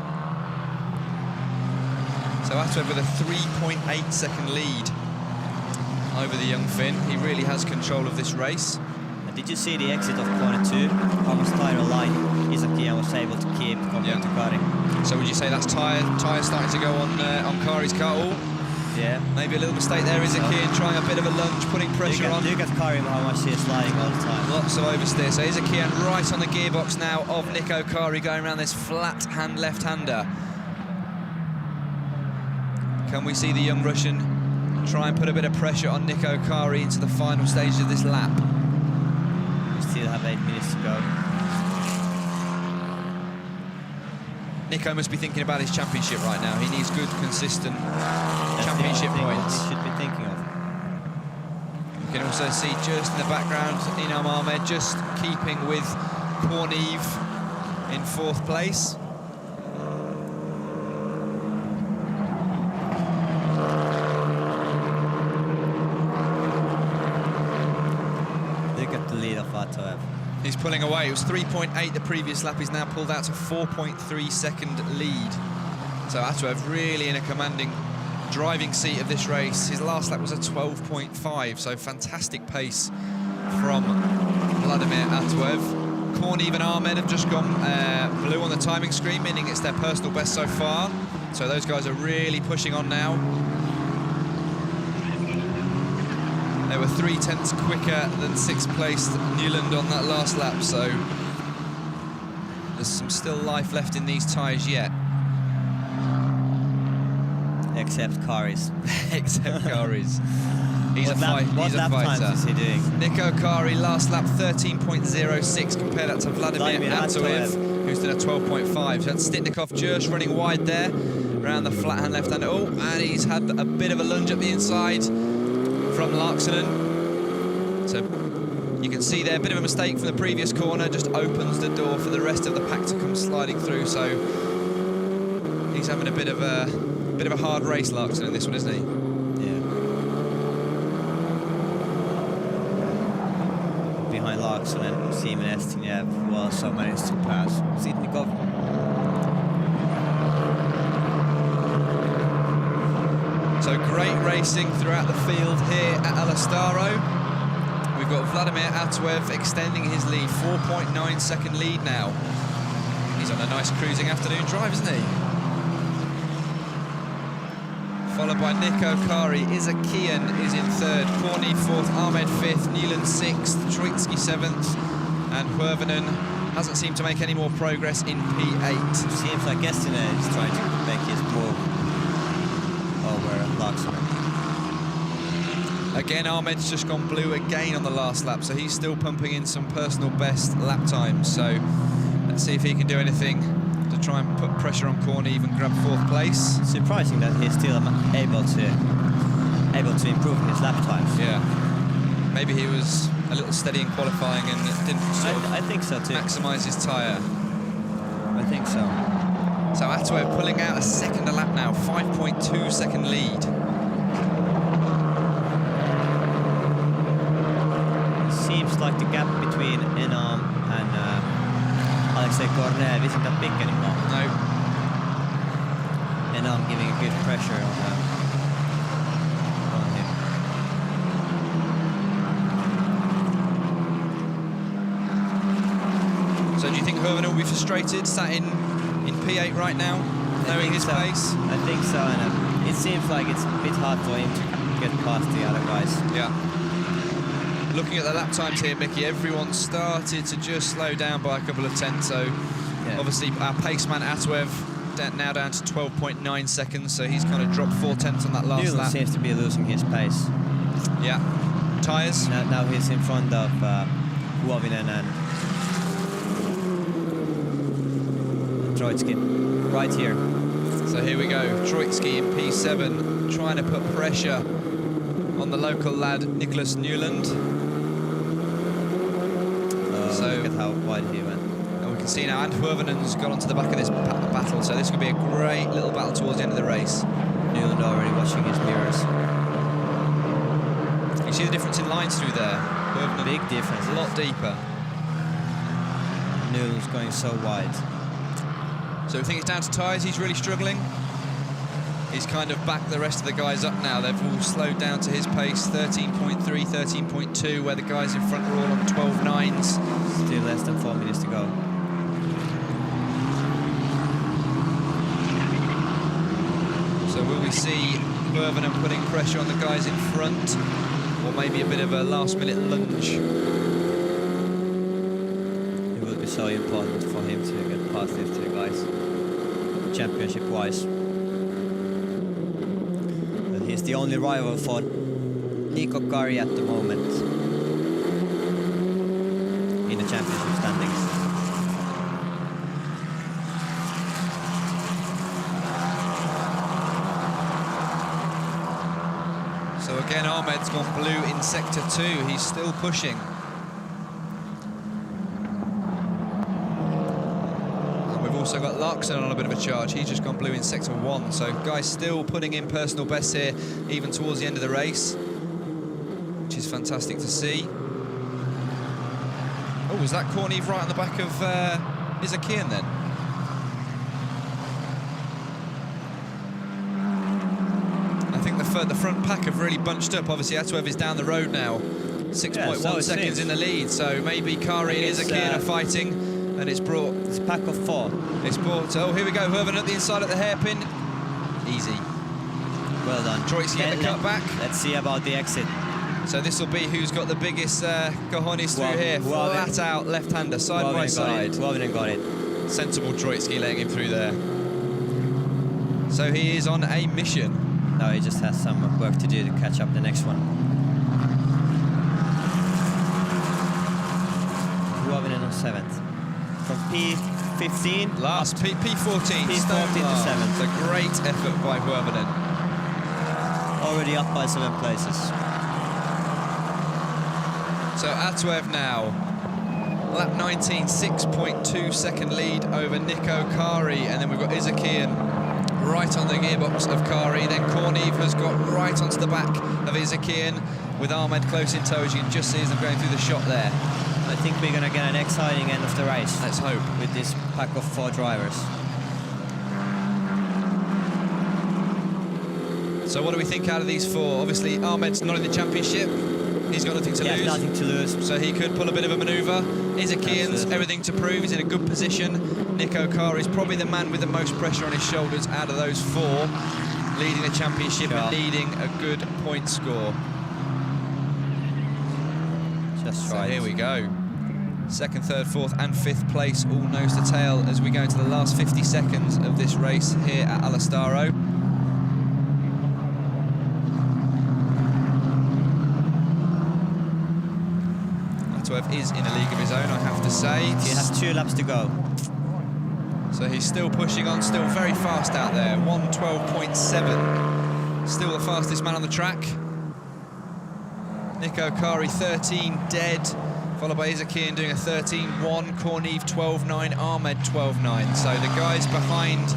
So Atweb with a 3.8 second lead over the young Finn. He really has control of this race. And did you see the exit of corner 2? How much tighter line Isakian was able to keep compared to Kari? So would you say that's tyre starting to go on Kari's car? Oh, yeah. Maybe a little mistake there. Isakian trying a bit of a lunge, putting pressure on. Look at Kari, how much he is sliding all the time. Lots of oversteer. So Isakian right on the gearbox now of Nico Kari, going around this flat hand left-hander. Can we see the young Russian try and put a bit of pressure on Nico Kari into the final stage of this lap? We still have 8 minutes to go. Nico must be thinking about his championship right now. He needs good, consistent championship points. He should be thinking of. You can also see just in the background, Inam Ahmed just keeping with Korneve in 4th place. Look at the lead of Atweb. He's pulling away. It was 3.8 the previous lap. He's now pulled out to 4.3 second lead. So Atweb really in a commanding driving seat of this race. His last lap was a 12.5, so fantastic pace from Vladimir Atweb. Kornev and Ahmed have just gone blue on the timing screen, meaning it's their personal best so far. So those guys are really pushing on now. They were 3/10 quicker than 6th placed Newland on that last lap, so there's some still life left in these tyres yet. Except Kari's. Except Kari's. He's What a lap fighter. times is he doing? Nico Kari, last lap 13.06. Compare that to Vladimir Atoev, who's done a 12.5. So that's Stitnikov just running wide there, around the flat hand, left hand. Oh, and he's had a bit of a lunge up the inside from Larksonen. So you can see there, a bit of a mistake from the previous corner, just opens the door for the rest of the pack to come sliding through. So he's having a bit of a hard race, Larksonen, in this one, isn't he? Behind Larksonen and Simon Estiniev, who also managed to pass Sitnikov. So great racing throughout the field here at Alastaro. We've got Vladimir Atoev extending his lead, 4.9 second lead now. He's on a nice cruising afternoon drive, isn't he? Followed by Nico Kari. Isakian is in 3rd, Kornev 4th, Ahmed 5th, Newland 6th, Troitsky 7th, and Huovinen hasn't seemed to make any more progress in P8. Seems like Estinen is trying to make his move over Larksonen. Again, Ahmed's just gone blue again on the last lap, so he's still pumping in some personal best lap times. So let's see if he can do anything to try and put pressure on Kornev and grab 4th place. Surprising that he's still able to improve his lap times. Yeah, maybe he was a little steady in qualifying and didn't I think so too. maximise his tyre. I think so. So Atoev pulling out a second a lap now, 5.2 second lead. Seems like the gap between Enam and Alexei Kornev isn't that big anymore. No. Enam giving a good pressure on him. So do you think Huovinen will be frustrated, sat in P8 right now, knowing his pace? I think so, and it seems like it's a bit hard for him to get past the other guys. Yeah. Looking at the lap times here, Mickey, everyone started to just slow down by a couple of tenths. So obviously our paceman Atoev now down to 12.9 seconds. So he's kind of dropped 4 tenths on that last lap. Seems to be losing his pace. Yeah. Tyres? Now he's in front of Huovinen and Troitsky. Right here. So here we go. Troitsky in P7, trying to put pressure on the local lad, Nicholas Newland. Look at how wide he went. And we can see now, and Huovinen's got onto the back of this battle, so this could be a great little battle towards the end of the race. Newland already watching his mirrors. You see the difference in lines through there? Huovinen, big difference. A lot deeper. Newland's going so wide. So we think it's down to tyres, he's really struggling. He's kind of backed the rest of the guys up now. They've all slowed down to his pace, 13.3, 13.2, where the guys in front are all on 12.9s. Still less than 4 minutes to go. So will we see Huovinen putting pressure on the guys in front, or maybe a bit of a last-minute lunge? It will be so important for him to get past these 2 guys, championship-wise. He's the only rival for Nico Kari at the moment in the championship standings. So again, Ahmed's gone blue in sector 2. He's still pushing. And we've also got Larksonen on a bit of a charge. He's just gone blue in sector 1. So guys still putting in personal bests here, even towards the end of the race, which is fantastic to see. Oh, was that Kornev right on the back of Isakian then? I think the front pack have really bunched up. Obviously, Atoev is down the road now. 6.1 seconds in the lead, so maybe Kari and Isakian are fighting, and it's brought... It's a pack of 4. It's brought... Oh, here we go, Huovenen at the inside at the hairpin. Easy. Well done. Troitsky at the cutback. Let's see about the exit. So this will be who's got the biggest cojones through here. Flat out left-hander, side by side. Huovinen got it. Sensible Troitsky letting him through there. So he is on a mission. Now he just has some work to do to catch up the next one. Huovinen on 7th. From P15... Last, P14. P14 to 7th. It's a great effort by Huovinen. Already up by 7 places. So Atuev now, lap 19, 6.2 second lead over Niko Kari, and then we've got Isakian right on the gearbox of Kari, then Kornev has got right onto the back of Isakian with Ahmed close in tow, as you can just see as them going through the shot there. I think we're going to get an exciting end of the race. Let's hope. With this pack of 4 drivers. So what do we think out of these 4? Obviously Ahmed's not in the championship. He's got nothing to lose. Nothing to lose. So he could pull a bit of a manoeuvre. Isakian's everything to prove. He's in a good position. Niko Kari is probably the man with the most pressure on his shoulders out of those 4, leading the championship and leading a good point score. Just so right. Here we go. 2nd, 3rd, 4th and 5th place, all nose to tail as we go into the last 50 seconds of this race here at Alastaro. Atuev is in a league of his own, I have to say. He has 2 laps to go. So he's still pushing on, still very fast out there. 1:12.7. Still the fastest man on the track. Niko Kari 13 dead, followed by Isakian doing a 13.1, Kornev 12.9, Ahmed 12.9. So the guys behind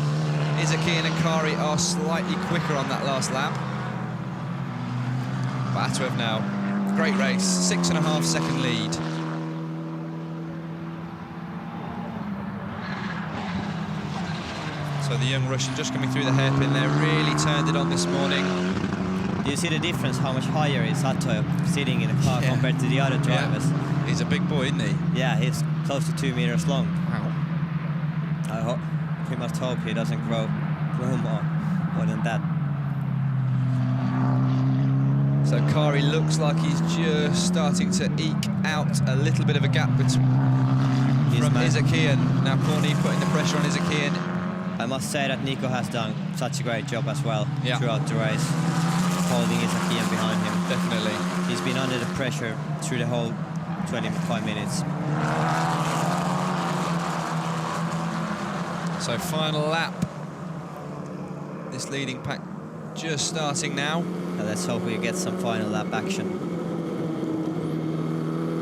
Isakian and Kari are slightly quicker on that last lap. But Atuev now, great race, 6.5 second lead. So the young Russian just coming through the hairpin there, really turned it on this morning. Do you see the difference, how much higher is Atuev sitting in the car compared to the other drivers? Yeah. He's a big boy, isn't he? Yeah, he's close to 2 meters long. Wow. We must hope he doesn't grow more than that. So Kari looks like he's just starting to eke out a little bit of a gap from Isakian. Now Kornev putting the pressure on Isakian. I must say that Nico has done such a great job as well throughout the race, holding Isakian behind him. Definitely. He's been under the pressure through the whole 25 minutes. So final lap. This leading pack just starting now. Let's hope we get some final lap action.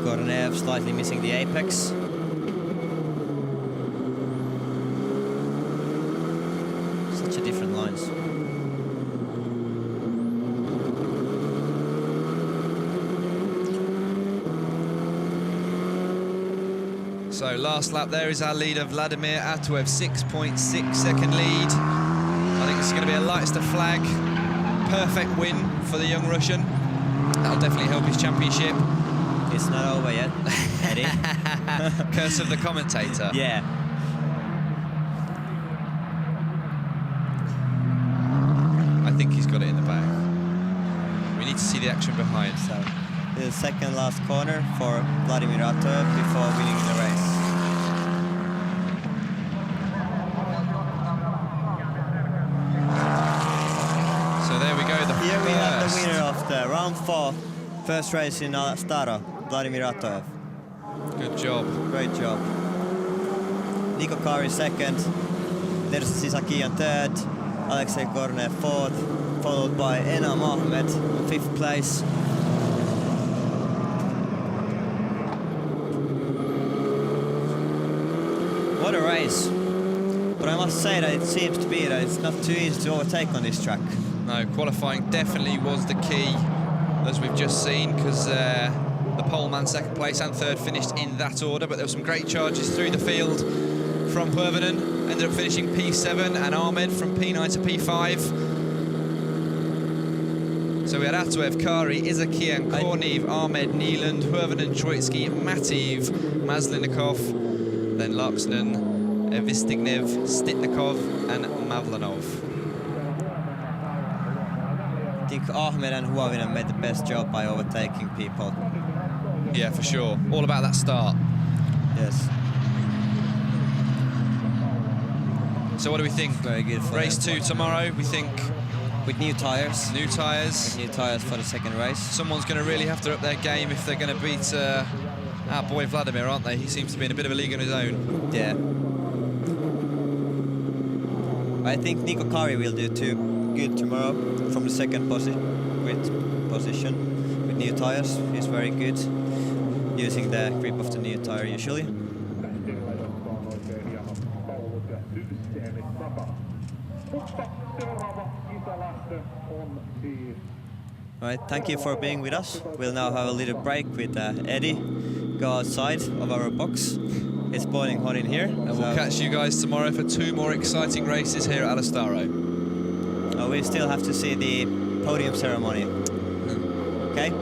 Kornev slightly missing the apex. Such a different lines. So last lap there is our leader, Vladimir Atuev, 6.6 second lead. I think this is going to be a lights to flag. Perfect win for the young Russian. That'll definitely help his championship. It's not over yet, Eddie. Curse of the commentator. Yeah. I think he's got it in the bag. We need to see the action behind. So, the second last corner for Vladimir Atuev before winning the race. Here we have the winner of the round 4 first race in Alastaro, Vladimir Atuev. Good job. Great job. Niko Kari 2nd, Terzi Isakian 3rd, Alexei Kornev 4th, followed by Enam Ahmed 5th place. What a race. But I must say that it seems to be that it's not too easy to overtake on this track. No, qualifying definitely was the key, as we've just seen, because the poleman 2nd place and 3rd finished in that order, but there were some great charges through the field from Huovenen, ended up finishing P7, and Ahmed from P9 to P5. So we had Atuev, Kari, Izakian, Kornev, Ahmed, Neeland, Huovinen, Troitsky, Matiev, Maslinikov, then Larksnen, Vistignev, Stitnikov, and Mavlanov. I think Ahmed and Huovinen made the best job by overtaking people. Yeah, for sure. All about that start. Yes. So what do we think? Very good for Race them. 2 tomorrow, we think With new tires. new tyres. New tires for the second race. Someone's going to really have to up their game if they're going to beat our boy Vladimir, aren't they? He seems to be in a bit of a league on his own. Yeah. I think Nico Kari will do too good tomorrow from the second position with new tires. He's very good using the grip of the new tire usually. Right, thank you for being with us. We'll now have a little break with Eddie. Go outside of our box. It's boiling hot in here. And we'll catch you guys tomorrow for 2 more exciting races here at Alastaro. We still have to see the podium ceremony. Okay?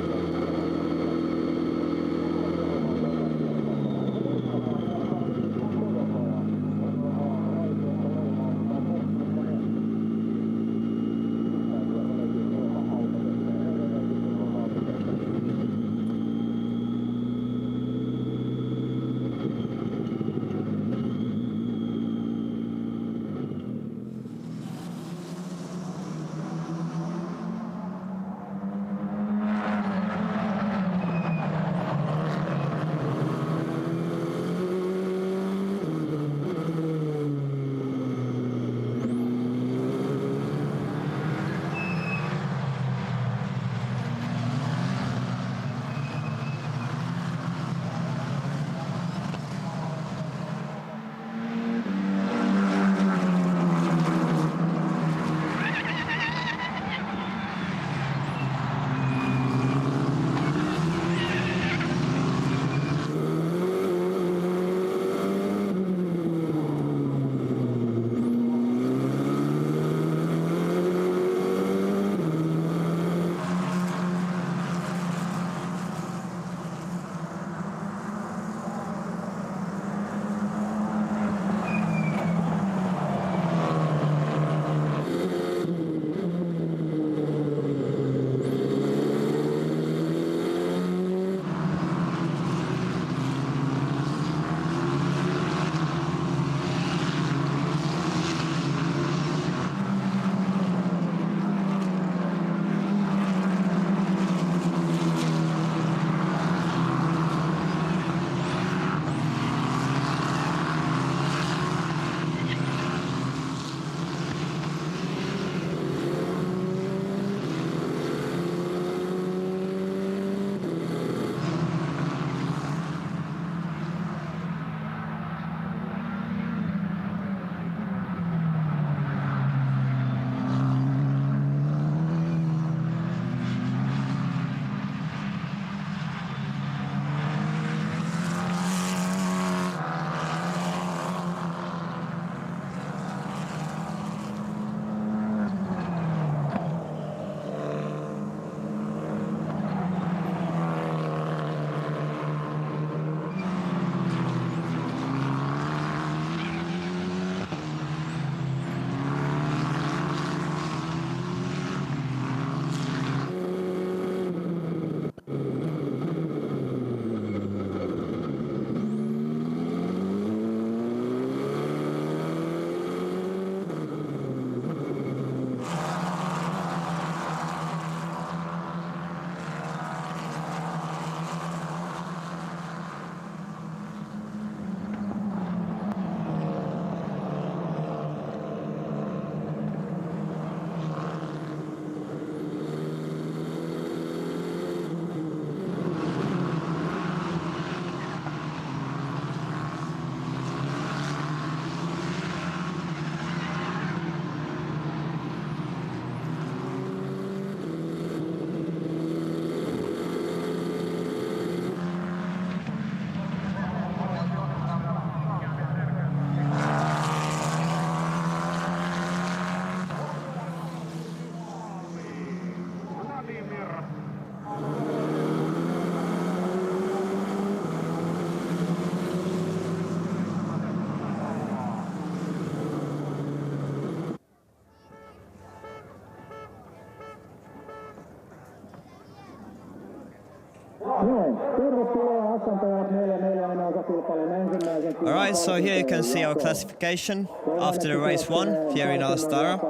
Alright, so here you can see our classification after the race 1 here in Alastaro.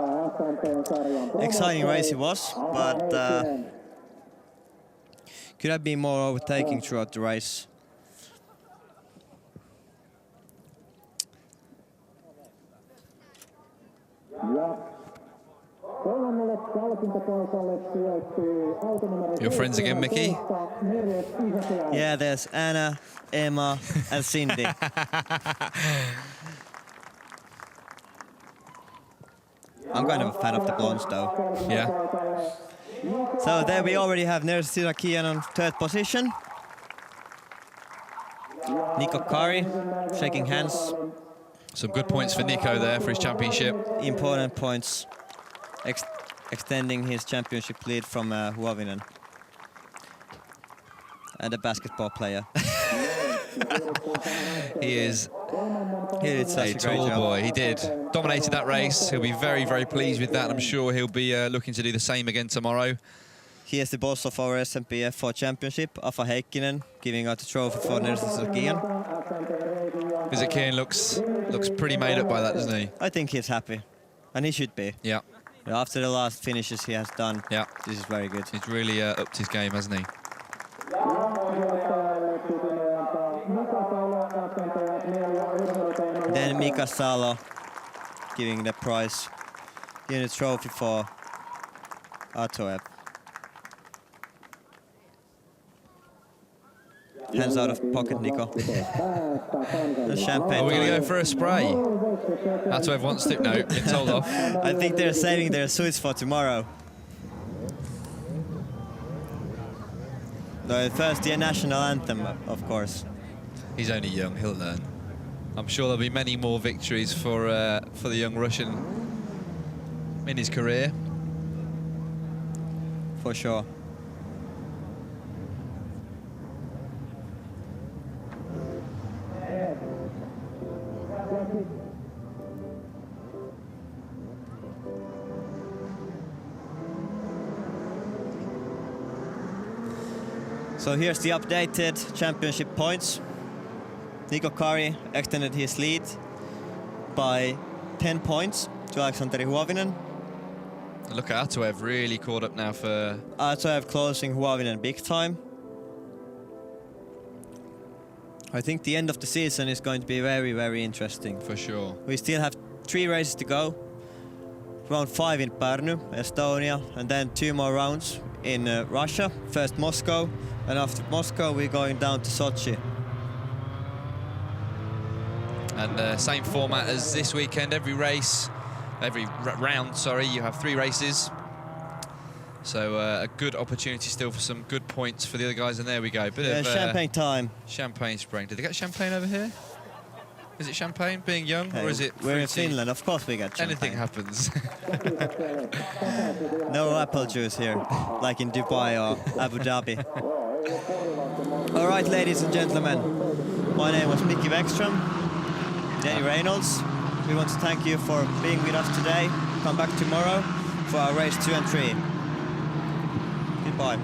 Exciting race it was, but could have been more overtaking throughout the race. Your friends again, Mickey? Yeah, there's Anna, Emma and Cindy. I'm kind of a fan of the blondes though. Yeah. So there we already have Ners Sirakian on 3rd position. Nico Kari shaking hands. Some good points for Nico there for his championship. Important points, extending his championship lead from Huovinen. And a basketball player. He is He did such a a great tall job. boy. He did. Dominated that race. He'll be very, very pleased with that. I'm sure he'll be looking to do the same again tomorrow. He is the boss of our SMP F4 championship, Afa Heikkinen, giving out the trophy for Ners Sirakian. Vizikian looks pretty made up by that, doesn't he? I think he's happy, and he should be. Yeah. After the last finishes he has done, Yeah. this is very good. He's really upped his game, hasn't he? Then Mika Salo giving the prize, giving the trophy for Atoev. Hands out of pocket, Nico. The champagne. Are we going to time. go for a spray? Atoev wants to. No, been told off. I think they're saving their suits for tomorrow. The first year national anthem, of course. He's only young, he'll learn. I'm sure there'll be many more victories for the young Russian in his career. For sure. So here's the updated championship points. Nico Kari extended his lead by 10 points to Aleksanteri Huovinen. Look at Atoev, really caught up now for... Atoev closing Huovinen big time. I think the end of the season is going to be very, very interesting. For sure. We still have 3 races to go. Round 5 in Pärnu, Estonia, and then 2 more rounds in Russia. First Moscow, and after Moscow we're going down to Sochi. And same format as this weekend, every round, you have 3 races. So a good opportunity still for some good points for the other guys, and there we go. Bit of champagne time. Champagne spraying. Did they get champagne over here? Is it champagne, being young, or is it We're in fruity? Finland, of course we get champagne. Anything happens. No apple juice here, like in Dubai or Abu Dhabi. All right, ladies and gentlemen, my name was Mickey Wexström, Danny Reynolds. We want to thank you for being with us today. Come back tomorrow for our race 2 and 3. Goodbye.